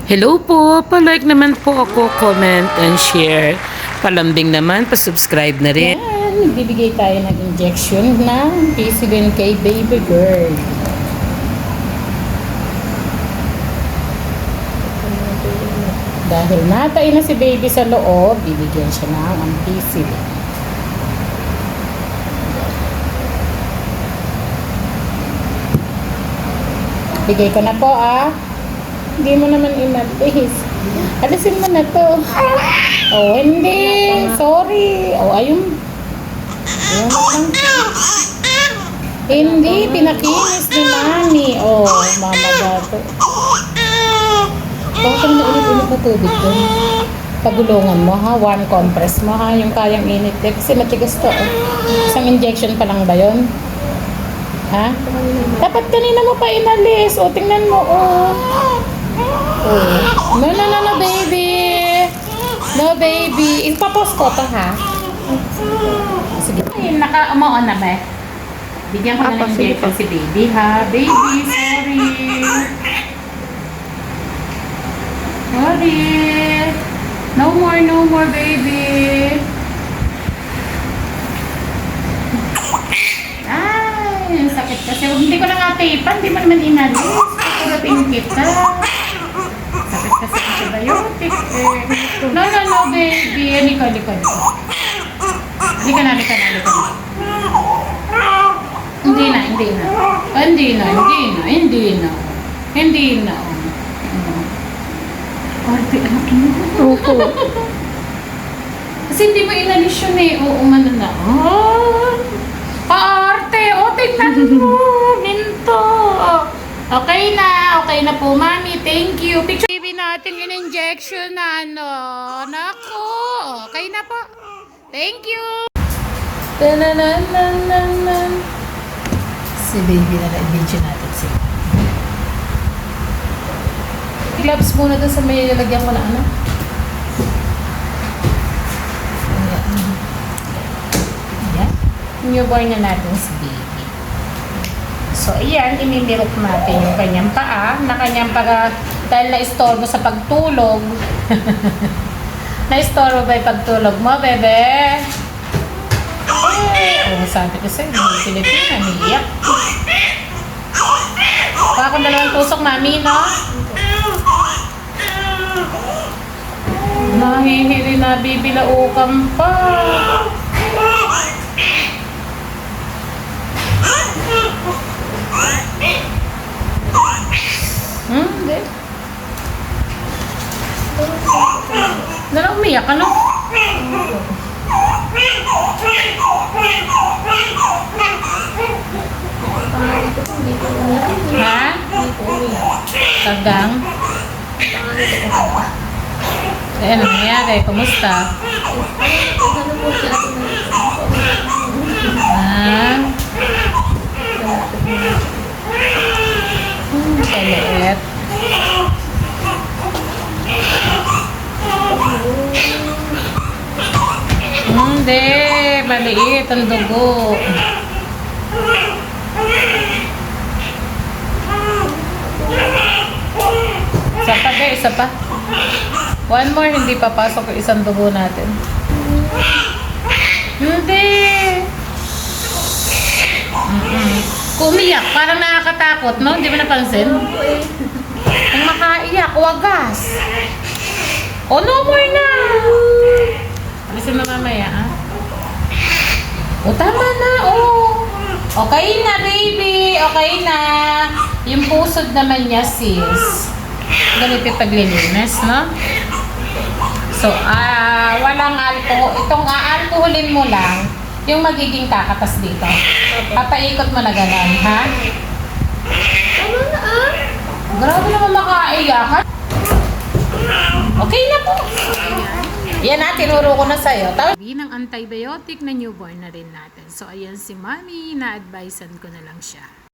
Hello po, palike naman po ako, comment and share. Palambing naman, pa-subscribe na rin. Yan, bibigay tayo ng injection ng insulin kay baby girl. Dahil natay na si baby sa loob, bibigyan siya ng ampicillin. Bigay ko na po Hindi mo naman inalis. Alisin mo na to. Oh, hindi. Sorry. Oh, ayun. Ayun lang. Hindi. Pinakinis ni Mami. Oh, mama gato. Bakit na ulit-ulit na tubig doon? Pagulungan mo ha. One compress mo ha. Yung kayang init. Kasi matigas to. Isang injection pa lang ba yun? Ha? Dapat kanina mo pa inalis. O, tingnan mo. Oh. No, baby. No, baby. Ipapos ko to, ha? Sige. Ay, naka-umuon na ba? Bigyan ko na ng injection si baby, ha? Baby, sorry. Sorry. No more, baby. Ay, yung sakit kasi. Hindi ko na nga tapan. Hindi mo naman inalis. Tuturating kita. Sakit kasi ang antibiotic eh. No, baby. Halika. Halika na. Hindi na. Arte, anak mo. Opo. Kasi hindi mo inalis yun eh. Oo, umano na. Arte, tignan mo. Minto. Okay na po, Mami. Thank you. Picture baby natin in-injection na Nako. Okay na po. Thank you. Si baby na na-injection natin siya. Gloves muna doon sa may lalagyan ko na Ayan. Newborn na natin si baby. So, ayan, imimirot natin yung kanyang paa, na kanyang dahil na-istorbo sa pagtulog. Na-istorbo ba yung pagtulog mo, bebe? Sabi ko sa'yo, hindi Pilipina, niiyak. Baka dalawang tusok, Mami, no? Nahihiri na, bibilaukan pa. Hindi. Nalang umiyak ka, no? Ha? Tagang? Ano nangyari? Kumusta? Kaliit. Hindi, maliit ang dugo. Isa pa. One more, hindi papasok yung isang dugo natin. Hindi. Kumiyak, parang nakakatakot, no? Hindi mo napansin? Ang makaiyak, wagas. Oh, no more na. Alisin mo mamaya, ha? O, tama na, Okay na, baby. Okay na. Yung pusod naman niya, sis. Ganito paglilinis, no? So, walang alcohol. Itong aalcoholin mo lang, yung magiging kakatas dito. Papaikot mo na gano'n, ha? Ano na Grabe naman makaiyakan. Okay na po. Yan na, tinuro ko na sa'yo. Ng antibiotic na newborn na rin natin. So, ayan si Mami, na-advisean ko na lang siya.